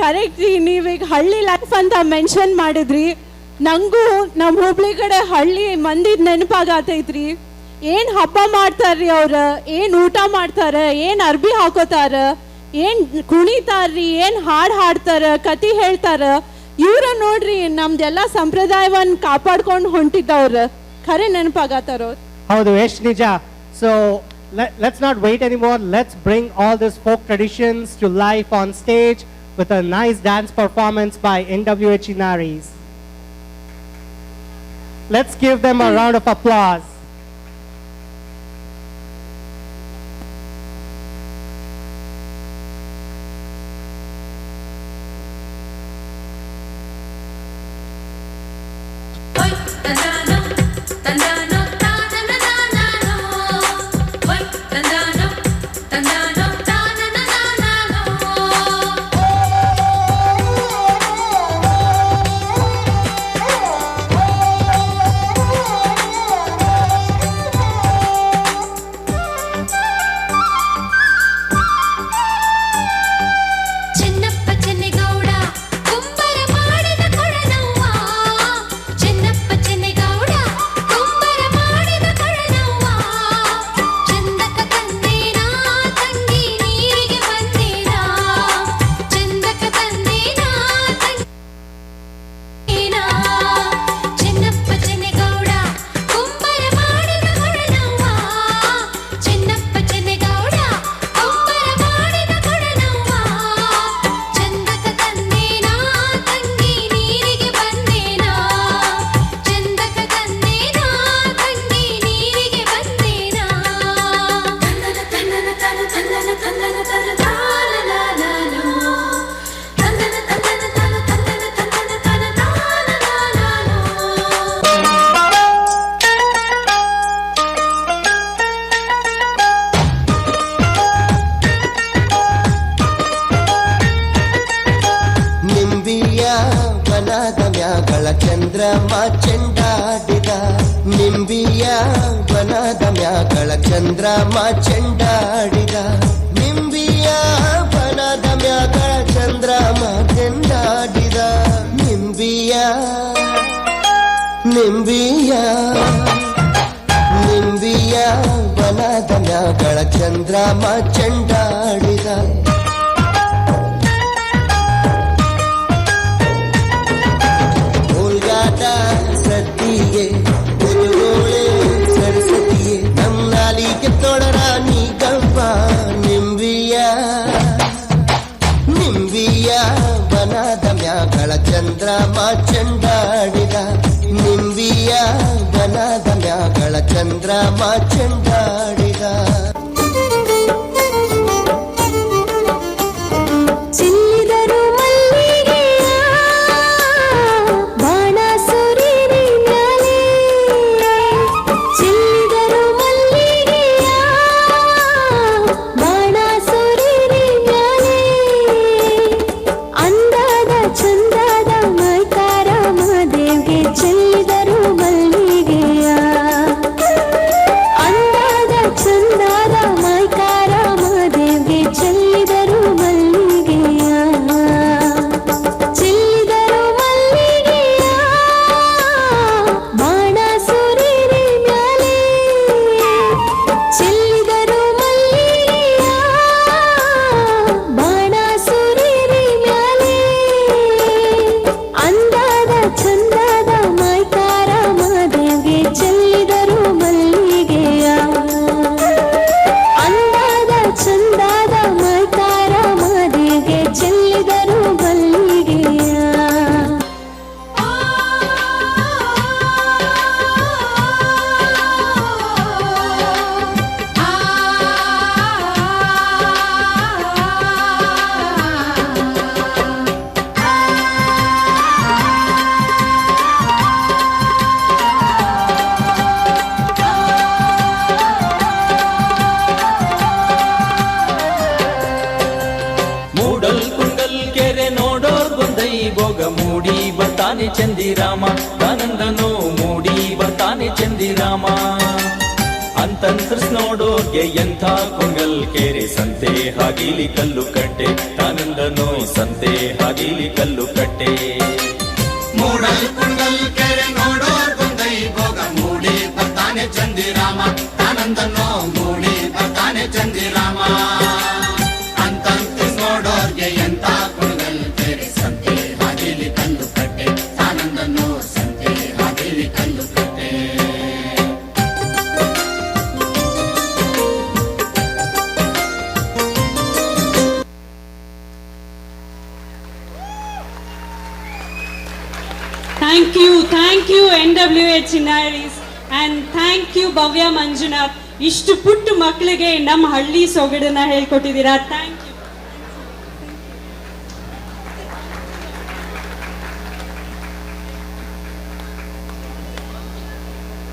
Correct ರೀ. ನೀವೀಗ ಹಳ್ಳಿ ಲೈಫ್ ಅಂತ ಮೆನ್ಷನ್ ಮಾಡಿದ್ರಿ. ನಂಗೂ ನಮ್ಮ ಹುಬ್ಳಿ ಕಡೆ ಹಳ್ಳಿ ಮಂದಿದ್ ನೆನಪಾಗತೈತ್ರಿ. ಏನು ಹಬ್ಬ ಮಾಡ್ತಾರ್ರಿ ಅವ್ರು, ಏನು ಊಟ ಮಾಡ್ತಾರೆ, ಏನು ಅರ್ಬಿ ಹಾಕೋತಾರ, ಏನು ಕುಣಿತಾರ್ರಿ, ಏನು ಹಾಡು ಹಾಡ್ತಾರ, ಕತೆ ಹೇಳ್ತಾರ. ಇವ್ರ ನೋಡ್ರಿ ನಮ್ದೆಲ್ಲ ಸಂಪ್ರದಾಯವನ್ನ ಕಾಪಾಡ್ಕೊಂಡು ಹೊಂಟಿದ್ದವ್ರು. ಖರೆ ನೆನಪಾಗತ್ತಾರ. ಹೌದು, ಎಷ್ಟು ನಿಜ. So let's not wait anymore. Let's bring all these folk traditions to life on stage with a nice dance performance by NWHE Naris. Let's give them a round of applause. ಚಂದ್ರಮ ಚೆಂಡಾಡಿದ ನಿಂಬಿಯ ವನದ ಮ್ಯಾಗಳ ಚಂದ್ರಮ ಚೆಂಡಾಡಿದ ನಿಂಬಿಯ ವನದ ಮ್ಯಾಗಳ ಚಂದ್ರಮ ಚೆಂಡಾಡಿದ ನಿಂಬಿಯ ನಿಂಬಿಯ ನಿಂಬಿಯ ವನದ ಮ್ಯಾಗಳ ಚಂದ್ರಮ ಚೆಂಡಾಡಿದ ಸದ್ದಿಗೆ ಗುರುಗೋಳೆ ಸರಸ್ವತಿಯೇ ನಮ್ನಾಲಿಗೆ ತೊಡರ ನೀ ಗಂಪ ನಿಂಬಿಯ ನಿಂಬಿಯ ವನದ ಮ್ಯಾಗಳ ಚಂದ್ರಮ ಚೆಂಡಾಡಿದ ನಿಂಬಿಯ ವನದ ಮ್ಯಾಗಳ ಚಂದ್ರಮ ಚೆಂಡಾಡಿದ ಚಂದಿರಾಮ ಆನಂದನೋ ಮೂಡಿ ಬರ್ತಾನೆ ಚಂದಿರಾಮ ಅಂತಂತ ಹೆಸರು ನೋಡೋಗೆ ಎಂಥ ಕುಂಗಲ್ ಕೆರೆ ಸಂತೆ ಹಾಗಿಲಿ ಕಲ್ಲು ಕಟ್ಟೆ ಆನಂದ ನೋಯ್ ಸಂತೆ ಹಾಗಿಲಿ ಕಲ್ಲು ಕಟ್ಟೆ ಮೂಡಲ್ ಕುಂಡಲ್ ಕೆರೆ ನೋಡೋರ್ ಬಂದೈ ಭೋಗ ಮೂಡಿ ಬರ್ತಾನೆ ಚಂದಿರಾಮ ಆನಂದನೋ ಮೂಡಿ ಬರ್ತಾನೆ ಚಂದಿರಾಮ ಅಂತಂತು ನೋಡೋರ್ಗೆ ಎಂತ ಕುಂಡಲ್ ಕೆರೆ ಸಂತೆ ಹಾದಿಲಿ ಕಲ್ಲು ಕಟ್ಟೆ ಆನಂದನೋ ಸಂತೆ ಹಾದಿಲಿ ಕಲ್ಲು ಕಟ್ಟೆ Thank you NWH Chinnaris and thank you Bhavya Manjunath. ಇಷ್ಟು ಪುಟ್ಟ ಮಕ್ಕಳಿಗೆ ನಮ್ಮ ಹಳ್ಳಿ ಸೊಗಡನ್ನ ಹೇಳ್ಕೊಟ್ಟಿದ್ದೀರಾ.